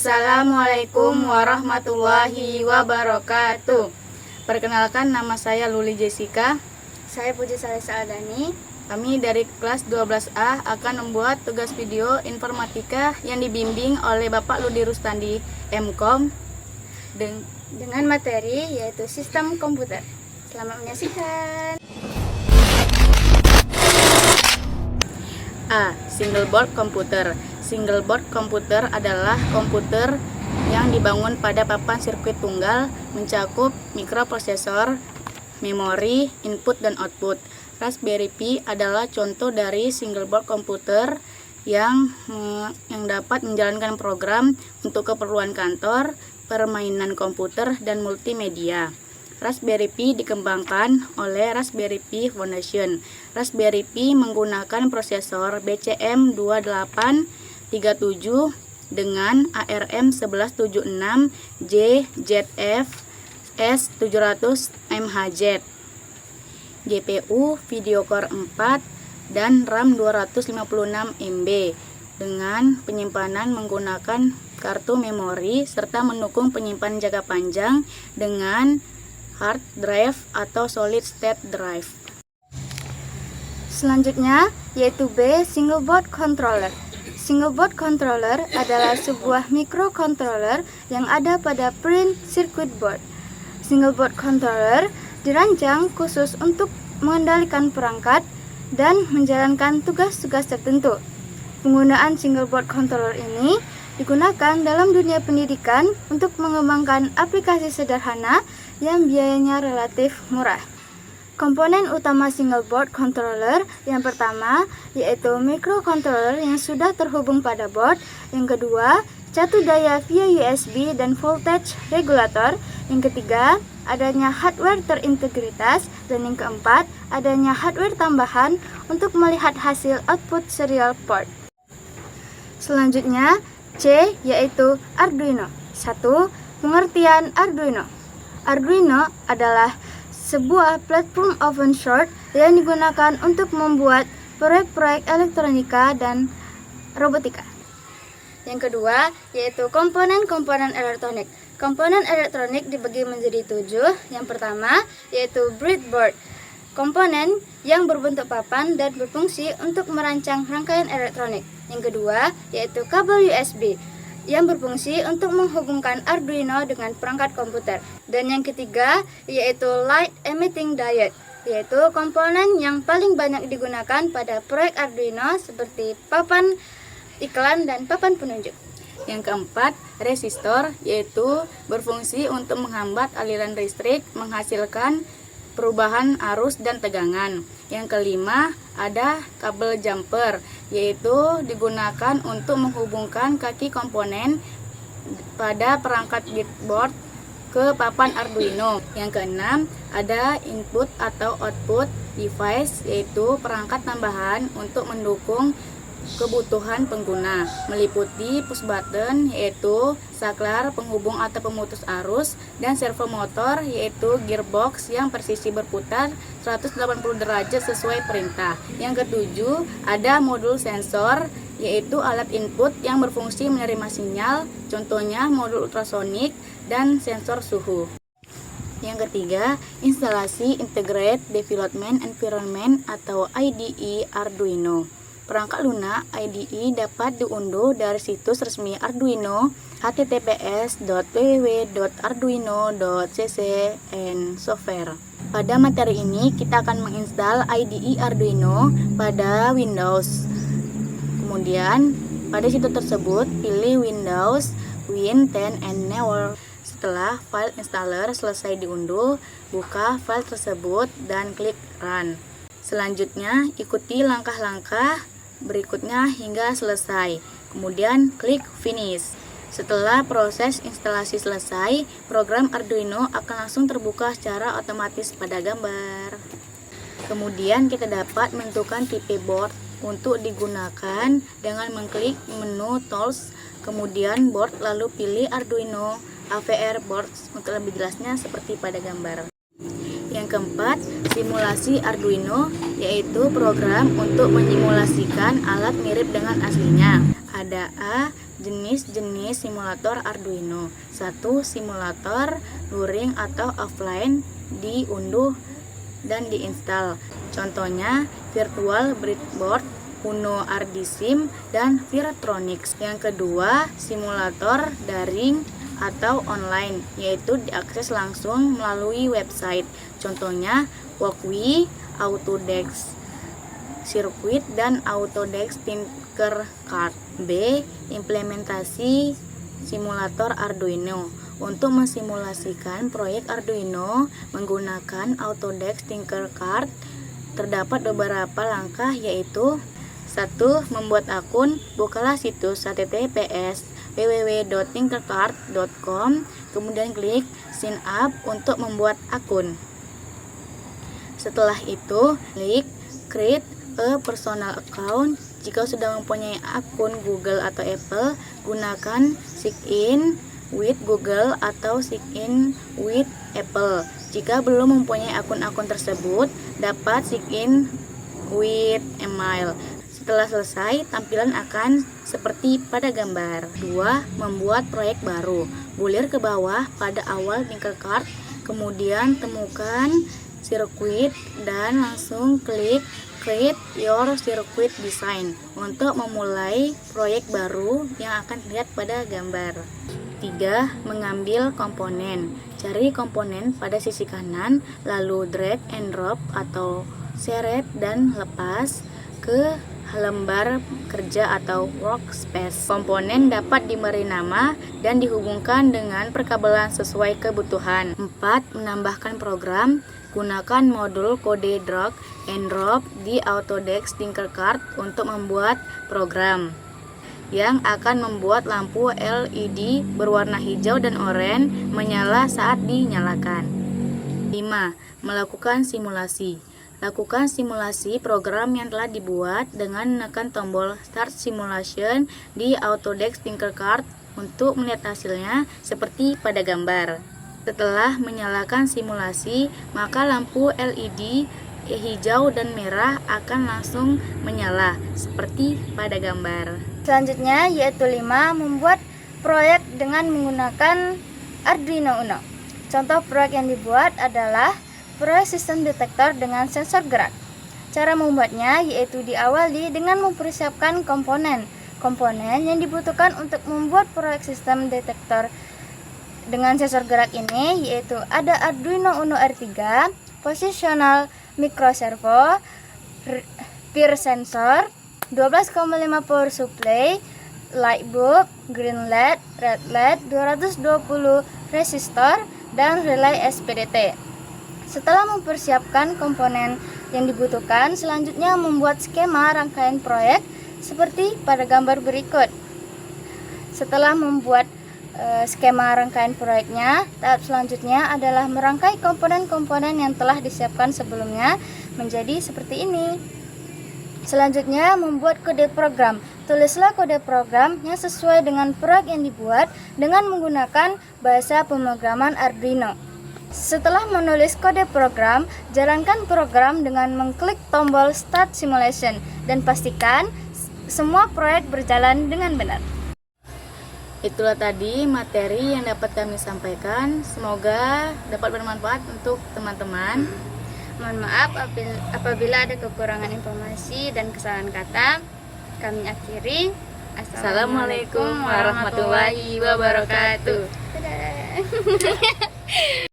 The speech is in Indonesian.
Assalamualaikum warahmatullahi wabarakatuh. Perkenalkan, nama saya Luli Jessica. Saya Puji Salesa Aldani. Kami dari kelas 12A akan membuat tugas video informatika yang dibimbing oleh Bapak Ludi Rustandi, MKom, dengan materi yaitu sistem komputer. Selamat menyaksikan. A. Single board computer. Single board computer adalah komputer yang dibangun pada papan sirkuit tunggal, mencakup mikroprosesor, memori, input dan output. Raspberry Pi adalah contoh dari single board computer yang dapat menjalankan program untuk keperluan kantor, permainan komputer, dan multimedia. Raspberry Pi dikembangkan oleh Raspberry Pi Foundation. Raspberry Pi menggunakan prosesor BCM2837 dengan ARM 1176J ZF S700 MHz, GPU Video Core 4 dan RAM 256 MB dengan penyimpanan menggunakan kartu memori serta mendukung penyimpanan jangka panjang dengan hard drive atau solid state drive. Selanjutnya yaitu B. Single board controller. Single board controller adalah sebuah microcontroller yang ada pada print circuit board. Single board controller dirancang khusus untuk mengendalikan perangkat dan menjalankan tugas-tugas tertentu. Penggunaan single board controller ini digunakan dalam dunia pendidikan untuk mengembangkan aplikasi sederhana yang biayanya relatif murah. Komponen utama single board controller yang pertama yaitu microcontroller yang sudah terhubung pada board, yang kedua catu daya via USB dan voltage regulator, yang ketiga adanya hardware terintegritas, dan yang keempat adanya hardware tambahan untuk melihat hasil output serial port. Selanjutnya C yaitu Arduino. 1. Pengertian Arduino. Arduino adalah sebuah platform open source yang digunakan untuk membuat proyek-proyek elektronika dan robotika. Yang kedua yaitu komponen-komponen elektronik. Komponen elektronik dibagi menjadi 7. Yang pertama yaitu breadboard. Komponen yang berbentuk papan dan berfungsi untuk merancang rangkaian elektronik. Yang kedua yaitu kabel USB yang berfungsi untuk menghubungkan Arduino dengan perangkat komputer. Dan yang ketiga yaitu light emitting diode, yaitu komponen yang paling banyak digunakan pada proyek Arduino seperti papan iklan dan papan penunjuk. Yang keempat, resistor, yaitu berfungsi untuk menghambat aliran listrik, menghasilkan perubahan arus dan tegangan. Yang kelima, ada kabel jumper, yaitu digunakan untuk menghubungkan kaki komponen pada perangkat breadboard ke papan Arduino. Yang keenam, ada input atau output device, yaitu perangkat tambahan untuk mendukung kebutuhan pengguna, meliputi push button yaitu saklar penghubung atau pemutus arus, dan servo motor yaitu gearbox yang presisi berputar 180 derajat sesuai perintah. Yang ketujuh, ada modul sensor yaitu alat input yang berfungsi menerima sinyal, contohnya modul ultrasonik dan sensor suhu. Yang ketiga, instalasi Integrated Development Environment atau IDE Arduino. Perangkat lunak IDE dapat diunduh dari situs resmi Arduino https://www.arduino.cc/software. Pada materi ini kita akan menginstal IDE Arduino pada Windows. Kemudian pada situs tersebut pilih Windows, Win 10 and Newer. Setelah file installer selesai diunduh, buka file tersebut dan klik Run. Selanjutnya ikuti langkah-langkah berikutnya hingga selesai. Kemudian klik Finish. Setelah proses instalasi selesai, program Arduino akan langsung terbuka secara otomatis pada gambar. Kemudian kita dapat menentukan tipe board untuk digunakan dengan mengklik menu Tools, kemudian Board, lalu pilih Arduino AVR Board untuk lebih jelasnya seperti pada gambar. Yang keempat, simulasi Arduino, yaitu program untuk menyimulasikan alat mirip dengan aslinya. Ada A. Jenis-jenis simulator Arduino. 1. Simulator luring atau offline, diunduh dan diinstal. Contohnya Virtual Breadboard, Uno RDSim, dan Virtronics. Yang kedua, simulator daring atau online, yaitu diakses langsung melalui website. Contohnya Walkwi, Autodesk Circuit, dan Autodesk Tinkercad. B. Implementasi simulator Arduino. Untuk mensimulasikan proyek Arduino menggunakan Autodesk Tinkercad, terdapat beberapa langkah, yaitu 1. Membuat akun. Bukalah situs https www.tinkercad.com, kemudian klik sign up untuk membuat akun. Setelah itu, klik create a personal account. Jika sudah mempunyai akun Google atau Apple, gunakan sign in with Google atau sign in with Apple. Jika belum mempunyai akun-akun tersebut, dapat sign in with email. Setelah selesai, tampilan akan seperti pada gambar. 2. Membuat proyek baru. Bulir ke bawah pada awal Tinkercad, kemudian temukan sirkuit dan langsung klik Create Your Circuit Design untuk memulai proyek baru yang akan dilihat pada gambar. 3. Mengambil komponen. Cari komponen pada sisi kanan, lalu drag and drop atau seret dan lepas ke lembar kerja atau workspace. Komponen dapat diberi nama dan dihubungkan dengan perkabelan sesuai kebutuhan. 4. Menambahkan program. Gunakan modul kode drag and drop di Autodesk Tinkercad untuk membuat program yang akan membuat lampu LED berwarna hijau dan oranye menyala saat dinyalakan. 5. Melakukan simulasi. Lakukan simulasi program yang telah dibuat dengan menekan tombol Start Simulation di Autodesk Tinkercad untuk melihat hasilnya seperti pada gambar. Setelah menyalakan simulasi, maka lampu LED hijau dan merah akan langsung menyala seperti pada gambar. Selanjutnya yaitu 5. Membuat proyek dengan menggunakan Arduino Uno. Contoh proyek yang dibuat adalah proyek sistem detektor dengan sensor gerak. Cara membuatnya yaitu diawali dengan mempersiapkan komponen yang dibutuhkan untuk membuat proyek sistem detektor dengan sensor gerak ini, yaitu ada Arduino Uno R3, positional microservo, peer sensor, 12,5 power supply, light bulb, green LED, red LED, 220 resistor, dan relay SPDT. Setelah mempersiapkan komponen yang dibutuhkan, selanjutnya membuat skema rangkaian proyek seperti pada gambar berikut. Setelah membuat skema rangkaian proyeknya, tahap selanjutnya adalah merangkai komponen-komponen yang telah disiapkan sebelumnya menjadi seperti ini. Selanjutnya, membuat kode program. Tulislah kode program yang sesuai dengan proyek yang dibuat dengan menggunakan bahasa pemrograman Arduino. Setelah menulis kode program, jalankan program dengan mengklik tombol Start Simulation dan pastikan semua proyek berjalan dengan benar. Itulah tadi materi yang dapat kami sampaikan. Semoga dapat bermanfaat untuk teman-teman. Mohon maaf apabila ada kekurangan informasi dan kesalahan kata. Kami akhiri. Assalamualaikum warahmatullahi wabarakatuh. Dadah.